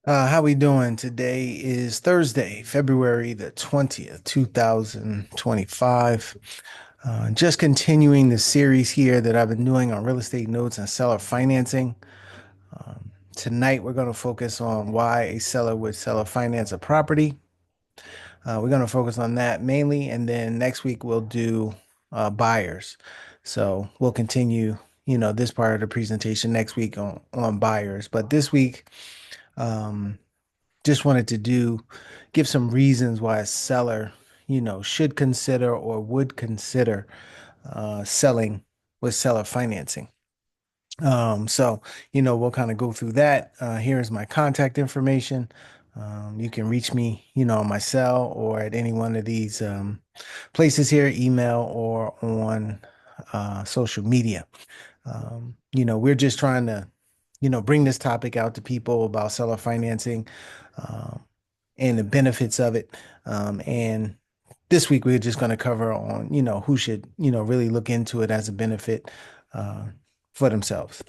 How we doing? Today is Thursday, February the 20th, 2025. Just continuing the series here that I've been doing on real estate notes and seller financing. Tonight, we're going to focus on why a seller would seller finance a property. We're going to focus on that mainly, and then next week we'll do buyers. So we'll continue, this part of the presentation next week on buyers. But this week, um, just wanted to give some reasons why a seller, should consider or would consider selling with seller financing. So, we'll kind of go through that. Here's my contact information. You can reach me, on my cell or at any one of these places here, email or on social media. We're just trying to, bring this topic out to people about seller financing um, and the benefits of it. And this week we're just going to cover on, who should, really look into it as a benefit uh, for themselves.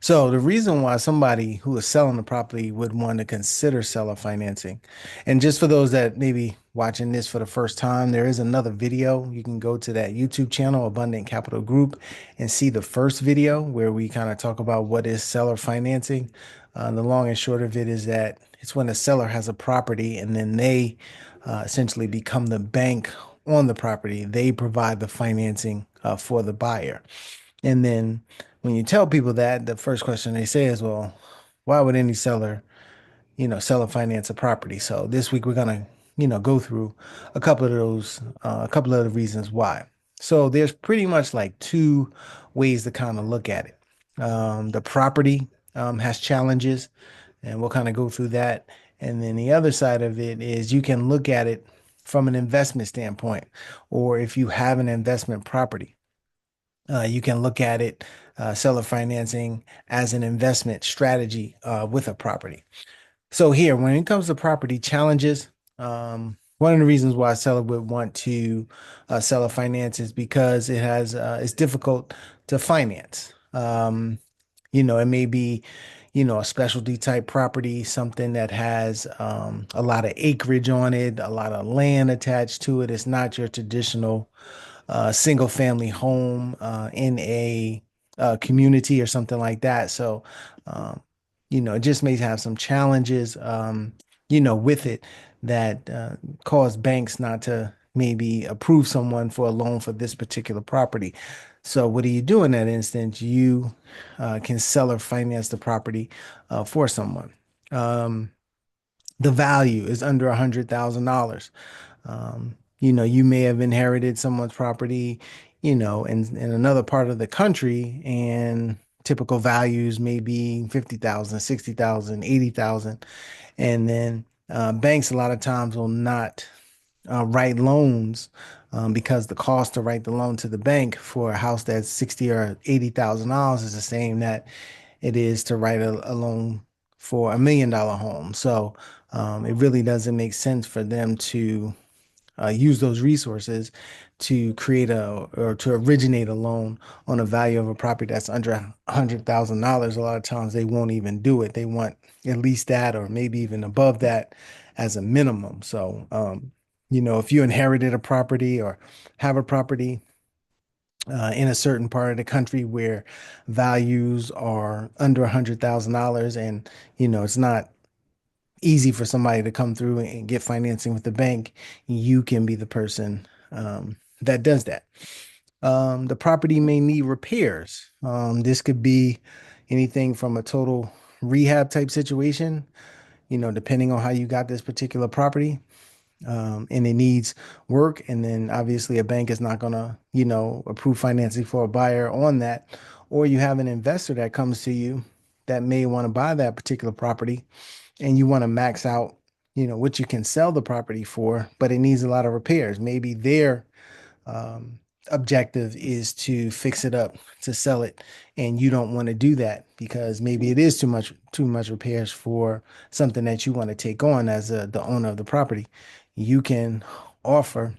So the reason why somebody who is selling the property would want to consider seller financing, and just for those that maybe watching this for the first time, there is another video. You can go to that YouTube channel, Abundant Capital Group, and see the first video where we kind of talk about what is seller financing. The long and short of it is that it's when a seller has a property and then they essentially become the bank on the property. They provide the financing for the buyer. And then when you tell people that, the first question they say is, well, why would any seller, seller finance a property? So this week we're gonna, go through a couple of those, a couple of the reasons why. So there's pretty much like two ways to kind of look at it. The property has challenges, and we'll kind of go through that. And then the other side of it is you can look at it from an investment standpoint, or if you have an investment property. You can look at it, seller financing as an investment strategy with a property. So here, when it comes to property challenges, one of the reasons why a seller would want to seller finance is because it's difficult to finance. It may be, a specialty type property, something that has a lot of acreage on it, a lot of land attached to it. It's not your traditional single family home in a community or something like that. So, um, it just may have some challenges, with it that cause banks not to maybe approve someone for a loan for this particular property. So, what do you do in that instance? You can sell or finance the property for someone. Um, the value is under $100,000. You may have inherited someone's property, in another part of the country, and typical values may be 50,000, 60,000, 80,000. And then banks a lot of times will not write loans because the cost to write the loan to the bank for a house that's 60 or $80,000 is the same that it is to write a loan for $1 million home. So it really doesn't make sense for them to use those resources to create or to originate a loan on a value of a property that's under $100,000. A lot of times they won't even do it. They want at least that or maybe even above that as a minimum. So, if you inherited a property or have a property in a certain part of the country where values are under $100,000 and, it's not easy for somebody to come through and get financing with the bank, you can be the person that does that. The property may need repairs. This could be anything from a total rehab type situation, depending on how you got this particular property. And it needs work. And then obviously a bank is not going to, approve financing for a buyer on that. Or you have an investor that comes to you that may want to buy that particular property and you want to max out, what you can sell the property for, but it needs a lot of repairs. Maybe their objective is to fix it up, to sell it, and you don't want to do that because maybe it is too much repairs for something that you want to take on as the owner of the property. You can offer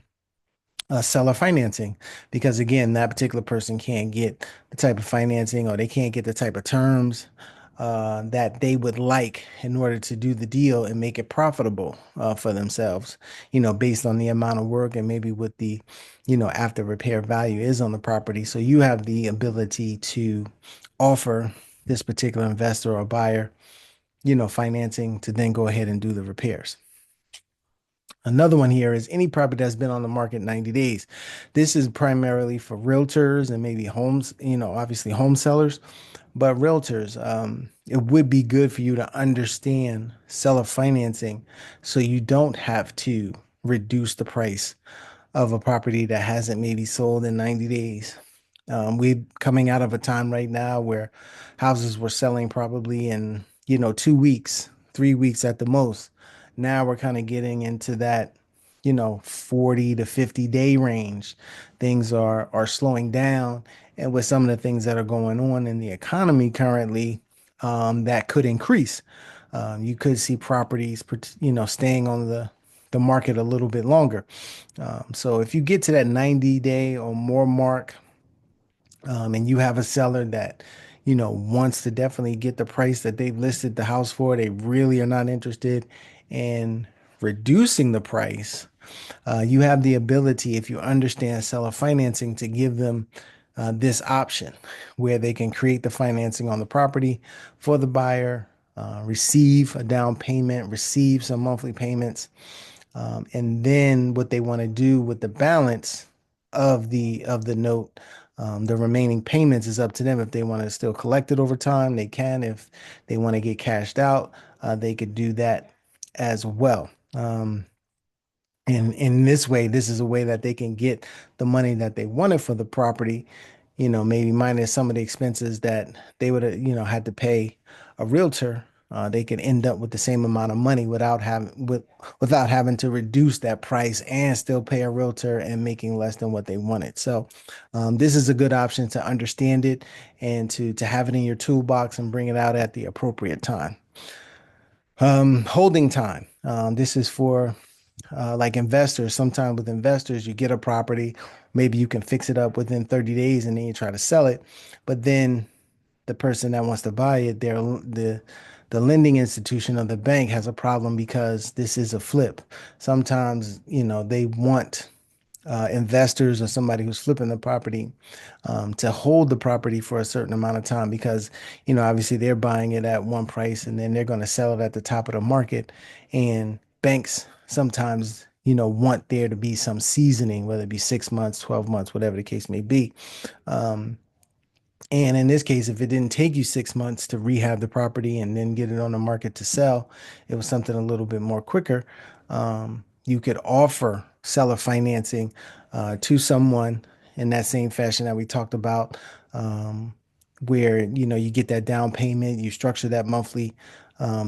seller financing because again, that particular person can't get the type of financing or they can't get the type of terms that they would like in order to do the deal and make it profitable for themselves, based on the amount of work and maybe what the, after repair value is on the property. So you have the ability to offer this particular investor or buyer, financing to then go ahead and do the repairs. Another one here is any property that's been on the market 90 days. This is primarily for realtors and maybe homes, obviously home sellers, but realtors, it would be good for you to understand seller financing so you don't have to reduce the price of a property that hasn't maybe sold in 90 days. We're coming out of a time right now where houses were selling probably in, 2 weeks, 3 weeks at the most. Now we're kind of getting into that, 40 to 50 day range. Things are slowing down. And with some of the things that are going on in the economy currently, that could increase. You could see properties, staying on the market a little bit longer. So if you get to that 90-day or more mark, and you have a seller that, wants to definitely get the price that they've listed the house for, they really are not interested in reducing the price. You have the ability, if you understand seller financing, to give them this option where they can create the financing on the property for the buyer, receive a down payment, receive some monthly payments, and then what they want to do with the balance of the note, the remaining payments is up to them. If they want to still collect it over time, they can. If they want to get cashed out, they could do that as well. And in this way, this is a way that they can get the money that they wanted for the property, maybe minus some of the expenses that they would have, had to pay a realtor. They could end up with the same amount of money without having to reduce that price and still pay a realtor and making less than what they wanted. So, this is a good option to understand it and to have it in your toolbox and bring it out at the appropriate time. Holding time. This is for like investors. Sometimes with investors, you get a property, maybe you can fix it up within 30 days and then you try to sell it. But then the person that wants to buy it, the lending institution or the bank has a problem because this is a flip. Sometimes, they want investors or somebody who's flipping the property to hold the property for a certain amount of time because, obviously they're buying it at one price and then they're going to sell it at the top of the market. And banks sometimes, want there to be some seasoning, whether it be 6 months, 12 months, whatever the case may be. Um, and in this case, if it didn't take you 6 months to rehab the property and then get it on the market to sell, it was something a little bit more quicker. You could offer seller financing to someone in that same fashion that we talked about, where you get that down payment, you structure that monthly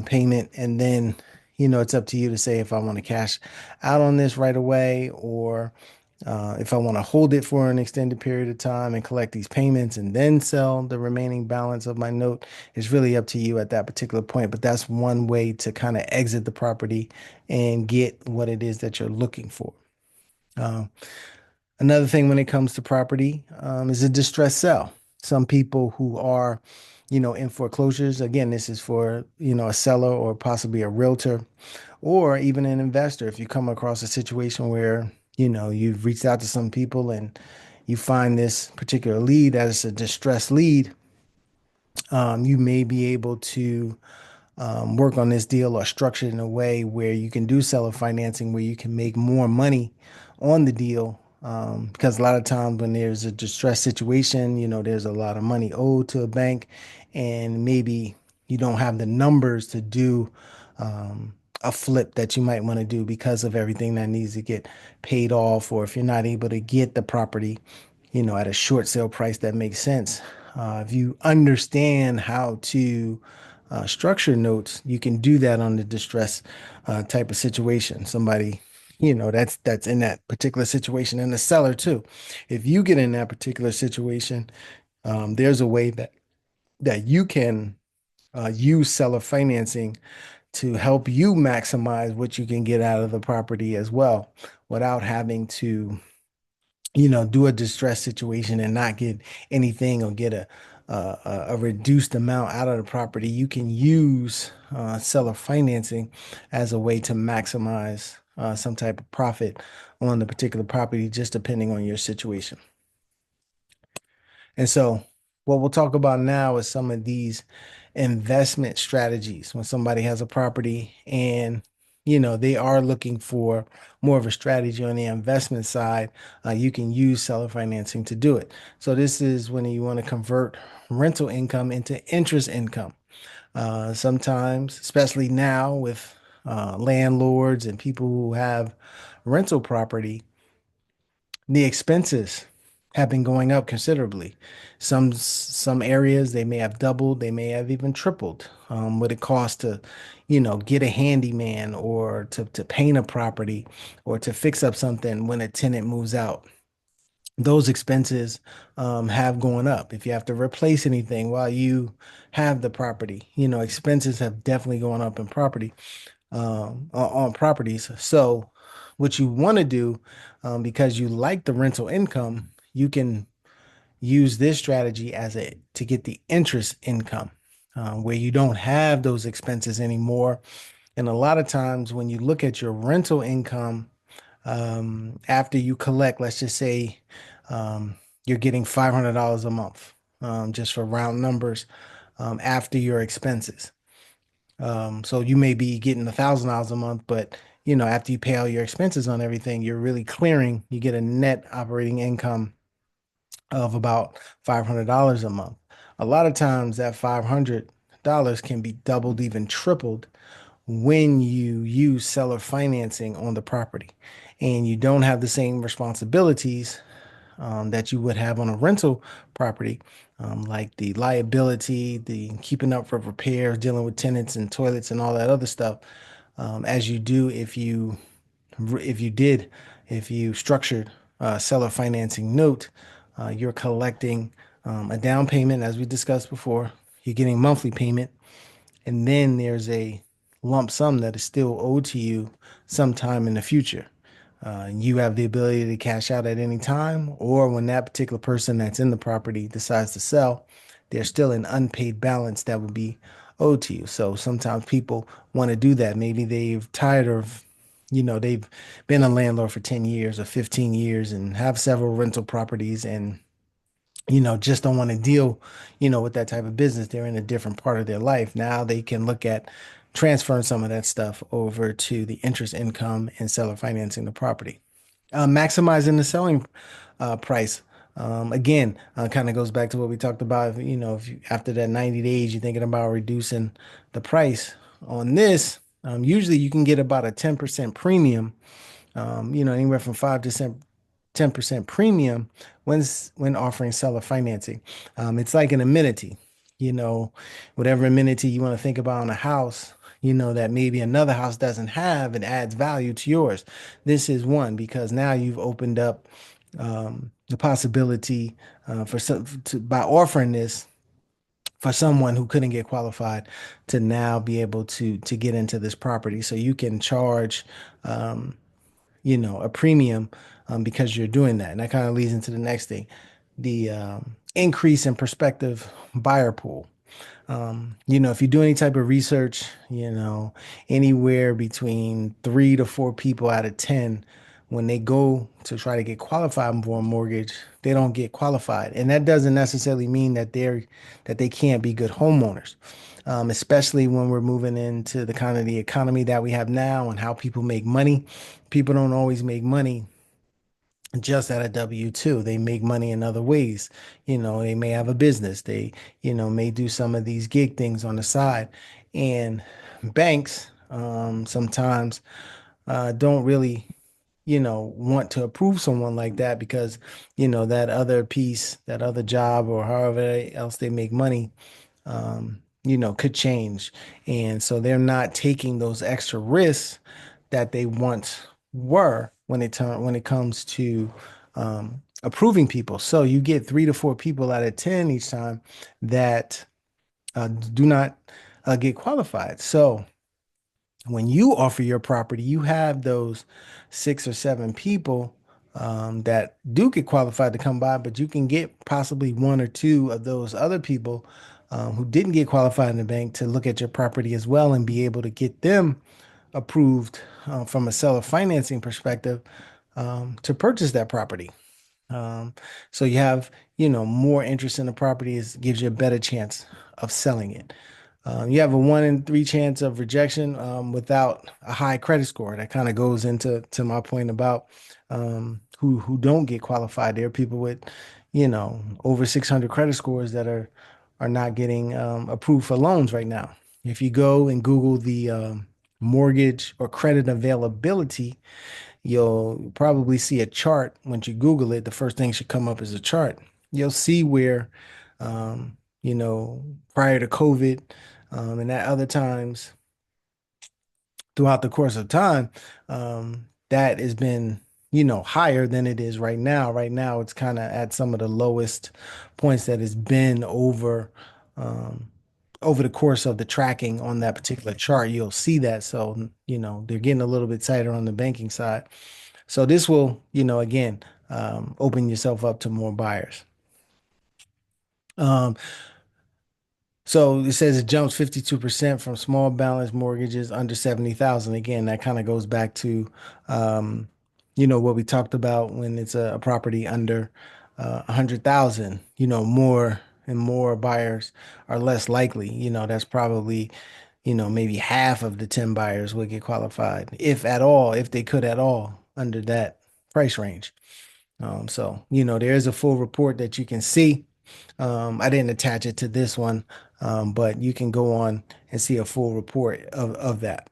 payment, and then it's up to you to say if I want to cash out on this right away or if I want to hold it for an extended period of time and collect these payments and then sell the remaining balance of my note. It's really up to you at that particular point. But that's one way to kind of exit the property and get what it is that you're looking for. Uh, Another thing when it comes to property is a distressed sale. Some people who are, in foreclosures, again, this is for, a seller or possibly a realtor or even an investor. If you come across a situation where, you've reached out to some people and you find this particular lead as a distressed lead, you may be able to work on this deal or structure it in a way where you can do seller financing, where you can make more money on the deal. Because a lot of times when there's a distressed situation, there's a lot of money owed to a bank, and maybe you don't have the numbers to do a flip that you might want to do because of everything that needs to get paid off, or if you're not able to get the property, at a short sale price that makes sense. If you understand how to structure notes, you can do that on the distress type of situation. Somebody, that's in that particular situation, and the seller too. If you get in that particular situation, there's a way that you can use seller financing to help you maximize what you can get out of the property as well, without having to do a distress situation and not get anything or get a reduced amount out of the property, you can use seller financing as a way to maximize some type of profit on the particular property, just depending on your situation. And so, what we'll talk about now is some of these investment strategies when somebody has a property and they are looking for more of a strategy on the investment side. You can use seller financing to do it. So this is when you want to convert rental income into interest income. Sometimes, especially now with landlords and people who have rental property, the expenses have been going up considerably. Some areas they may have doubled, they may have even tripled what it costs to, get a handyman or to paint a property or to fix up something when a tenant moves out. Those expenses have gone up. If you have to replace anything while you have the property, expenses have definitely gone up in property on properties. So, what you want to do, because you like the rental income, you can use this strategy as a to get the interest income, where you don't have those expenses anymore. And a lot of times, when you look at your rental income, after you collect, let's just say, you're getting $500 a month, just for round numbers, after your expenses. So you may be getting $1,000 a month, but after you pay all your expenses on everything, you're really clearing. You get a net operating income of about $500 a month. A lot of times that $500 can be doubled, even tripled when you use seller financing on the property. And you don't have the same responsibilities that you would have on a rental property, like the liability, the keeping up for repairs, dealing with tenants and toilets and all that other stuff, as you do if you did if you structured a seller financing note. You're collecting a down payment, as we discussed before. You're getting monthly payment, and then there's a lump sum that is still owed to you sometime in the future. You have the ability to cash out at any time, or when that particular person that's in the property decides to sell, there's still an unpaid balance that would be owed to you. So sometimes people want to do that. Maybe they've tired of, they've been a landlord for 10 years or 15 years and have several rental properties and just don't want to deal, with that type of business. They're in a different part of their life. Now they can look at transferring some of that stuff over to the interest income and seller financing the property. Maximizing the selling price. Again, kind of goes back to what we talked about. If you, after that 90 days, you're thinking about reducing the price on this, usually you can get about a 10% premium, anywhere from 5 to 10% premium when offering seller financing. It's like an amenity, you know, whatever amenity you want to think about on a house, that maybe another house doesn't have, it adds value to yours. This is one because now you've opened up the possibility by offering this for someone who couldn't get qualified to now be able to get into this property. So you can charge um, a premium because you're doing that. And that kind of leads into the next thing, the increase in prospective buyer pool. If you do any type of research, anywhere between 3 to 4 people out of 10, when they go to try to get qualified for a mortgage, they don't get qualified. And that doesn't necessarily mean that they can't be good homeowners. Especially when we're moving into the kind of the economy that we have now and how people make money. People don't always make money just at a W-2. They make money in other ways. They may have a business. They, may do some of these gig things on the side. And banks sometimes don't really, want to approve someone like that because, that other piece, that other job, or however else they make money, could change. And so they're not taking those extra risks that they once were when it comes to approving people. So you get 3 to 4 people out of 10 each time that do not get qualified. So when you offer your property, you have those 6 or 7 people that do get qualified to come by, but you can get possibly one or two of those other people who didn't get qualified in the bank to look at your property as well and be able to get them approved from a seller financing perspective to purchase that property. Um, so you have, more interest in the property is gives you a better chance of selling it. You have a 1 in 3 chance of rejection without a high credit score. That kind of goes into my point about who don't get qualified. There are people with, over 600 credit scores that are not getting approved for loans right now. If you go and Google the mortgage or credit availability, you'll probably see a chart. Once you Google it, the first thing should come up is a chart. You'll see where, um, prior to COVID, and at other times throughout the course of time, that has been, higher than it is right now. Right now, it's kind of at some of the lowest points that it's been um, over the course of the tracking on that particular chart. You'll see that. So, they're getting a little bit tighter on the banking side. So this will, again, open yourself up to more buyers. Um, so it says it jumps 52% from small balance mortgages under 70,000. Again, that kind of goes back to, um, what we talked about when it's a property under 100,000. More and more buyers are less likely. That's probably, maybe half of the 10 buyers would get qualified, if at all, if they could at all, under that price range. So, there is a full report that you can see. I didn't attach it to this one, but you can go on and see a full report of that.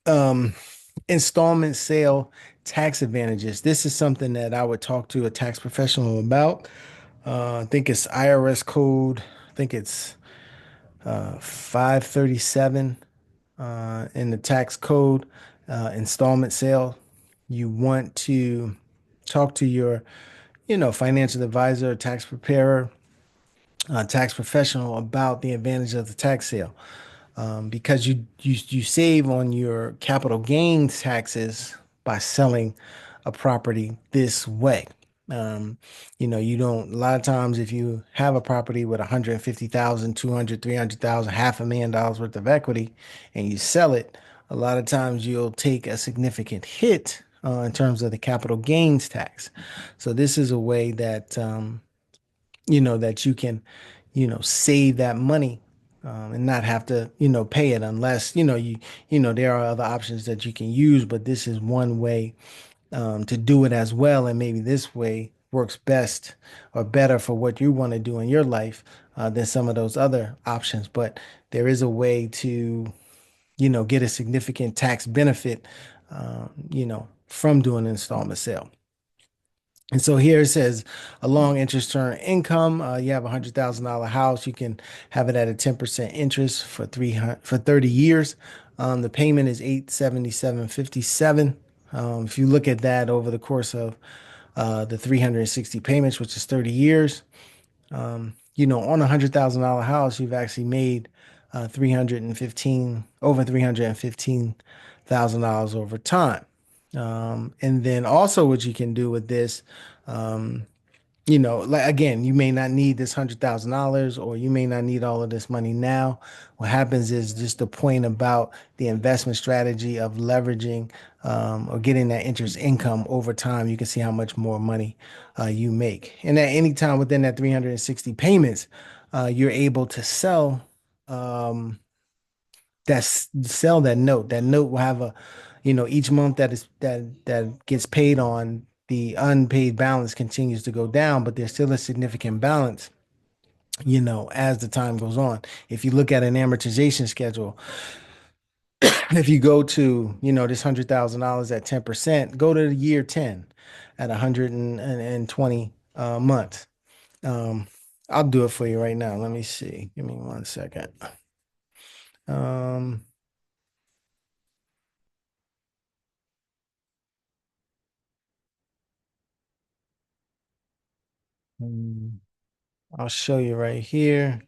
Um, Installment sale tax advantages. This is something that I would talk to a tax professional about. I think it's IRS code. I think it's 537 in the tax code, installment sale. You want to talk to your, financial advisor, tax preparer, tax professional about the advantage of the tax sale, because you save on your capital gains taxes by selling a property this way. Um, you don't, a lot of times if you have a property with 150,000, 200, 300,000, $500,000 worth of equity and you sell it, a lot of times you'll take a significant hit in terms of the capital gains tax. So this is a way that that you can, save that money and not have to, pay it unless, there are other options that you can use, but this is one way to do it as well. And maybe this way works best or better for what you want to do in your life than some of those other options. But there is a way to, get a significant tax benefit, from doing an installment sale. And so here it says a long interest term income. You have $100,000 house. You can have it at a 10% interest for 30 years. The payment is 877.57. If you look at that over the course of the 360 payments, which is 30 years, on $100,000 house, you've actually made 315 over $315,000 over time. And then also what you can do with this, um, like again, you may not need this $100,000 or you may not need all of this money now. What happens is just the point about the investment strategy of leveraging or getting that interest income over time. You can see how much more money you make. And at any time within that 360 payments, you're able to um, sell that note. That note will have a, each month that gets paid on, the unpaid balance continues to go down, but there's still a significant balance, as the time goes on. If you look at an amortization schedule, if you go to, this $100,000 at 10%, go to the year 10 at 120 months. Um, I'll do it for you right now. Let me see. Give me 1 second. Um, mm, I'll show you right here.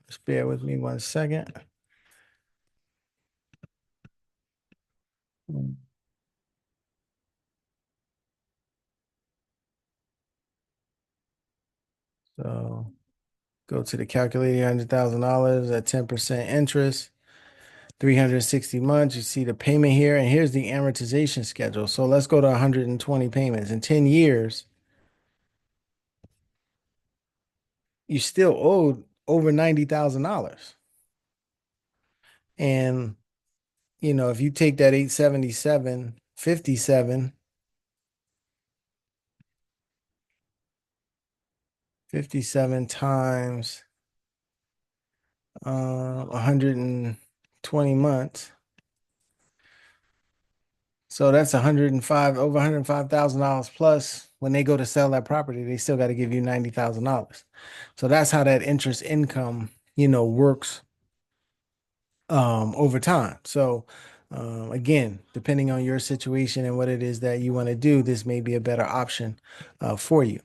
Just bear with me 1 second. So go to the calculator, $100,000 at 10% interest, 360 months. You see the payment here, and here's the amortization schedule. So let's go to 120 payments. In 10 years, you still owed over $90,000. And, if you take that 877.57 times 120 months. So that's 105, over $105,000 plus. When they go to sell that property, they still got to give you $90,000. So that's how that interest income, works over time. So again, depending on your situation and what it is that you want to do, this may be a better option for you.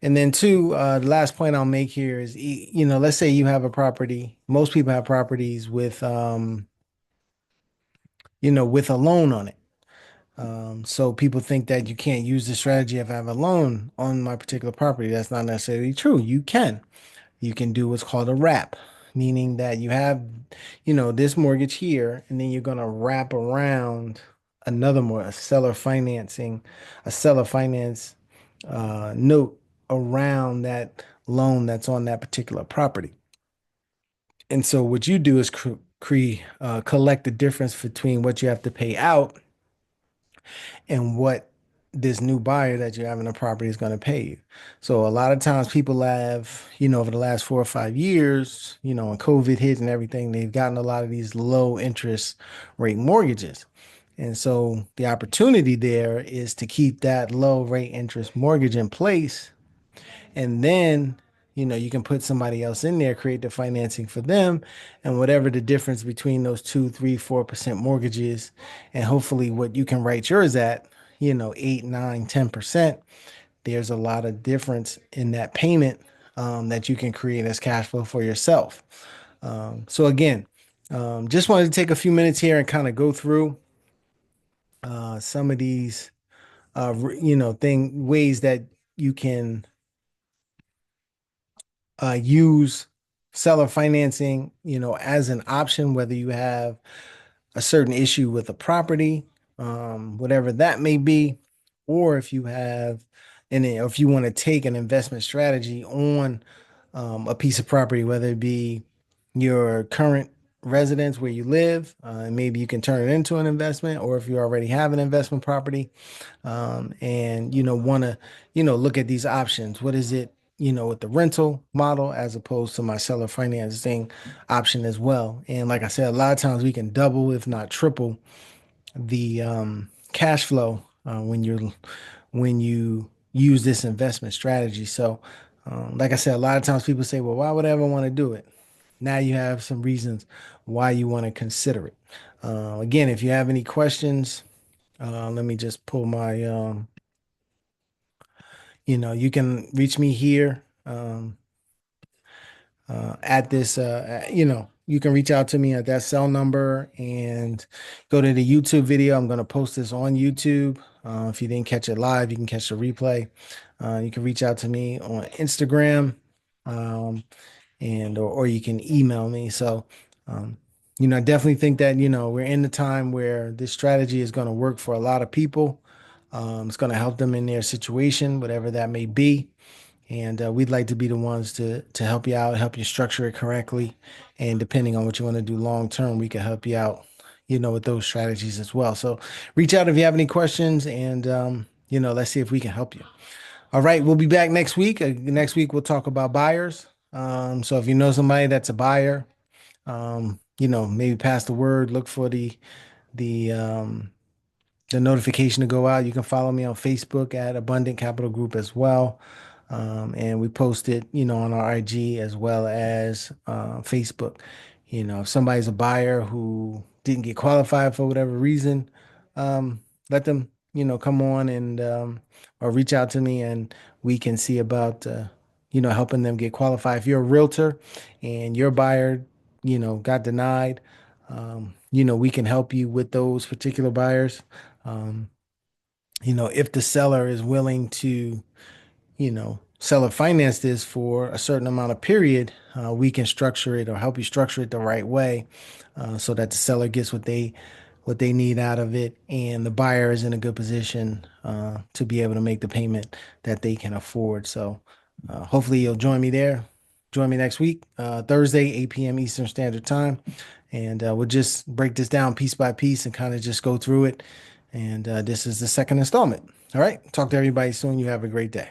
And then two, the last point I'll make here is, let's say you have a property. Most people have properties with, with a loan on it. So people think that you can't use the strategy if I have a loan on my particular property. That's not necessarily true. You can. You can do what's called a wrap, meaning that you have, this mortgage here, and then you're gonna wrap around another more a seller finance note around that loan that's on that particular property. And so what you do is collect the difference between what you have to pay out and what this new buyer that you have in the property is going to pay you. So a lot of times people have, over the last 4 or 5 years, when COVID hit and everything, they've gotten a lot of these low interest rate mortgages. And so the opportunity there is to keep that low rate interest mortgage in place, and then, you can put somebody else in there, create the financing for them, and whatever the difference between those 2, 3, 4% mortgages, and hopefully what you can write yours at, 8, 9, 10%, there's a lot of difference in that payment that you can create as cash flow for yourself. So again, just wanted to take a few minutes here and kind of go through some of these, ways that you can use seller financing, as an option, whether you have a certain issue with a property, whatever that may be, or if you have, and if you want to take an investment strategy on a piece of property, whether it be your current residence where you live, and maybe you can turn it into an investment, or if you already have an investment property, and want to look at these options. What is it, with the rental model as opposed to my seller financing option as well? And like I said, a lot of times we can double, if not triple, the cash flow when you use this investment strategy. So, like I said, a lot of times people say, "Well, why would I ever want to do it?" Now you have some reasons why you want to consider it. Again, if you have any questions, let me just pull my you can reach me here at this, you can reach out to me at that cell number and go to the YouTube video. I'm going to post this on YouTube. If you didn't catch it live, you can catch the replay. You can reach out to me on Instagram, um, or you can email me. So, I definitely think that, we're in the time where this strategy is going to work for a lot of people. It's going to help them in their situation, whatever that may be. And we'd like to be the ones to help you out, help you structure it correctly. And depending on what you want to do long term, we can help you out, with those strategies as well. So reach out if you have any questions, and let's see if we can help you. All right, we'll be back next week. Next week we'll talk about buyers. So if you know somebody that's a buyer, maybe pass the word. Look for the the notification to go out. You can follow me on Facebook at Abundant Capital Group as well. And we post it, on our IG as well as Facebook. If somebody's a buyer who didn't get qualified for whatever reason, let them, come on and or reach out to me, and we can see about helping them get qualified. If you're a realtor and your buyer, got denied, we can help you with those particular buyers. Um, if the seller is willing to, seller finance this for a certain amount of period, we can structure it or help you structure it the right way, so that the seller gets what they need out of it, and the buyer is in a good position to be able to make the payment that they can afford. So hopefully you'll join me there. Join me next week, Thursday, 8 p.m. Eastern Standard Time, and we'll just break this down piece by piece and kind of just go through it. And this is the second installment. All right. Talk to everybody soon. You have a great day.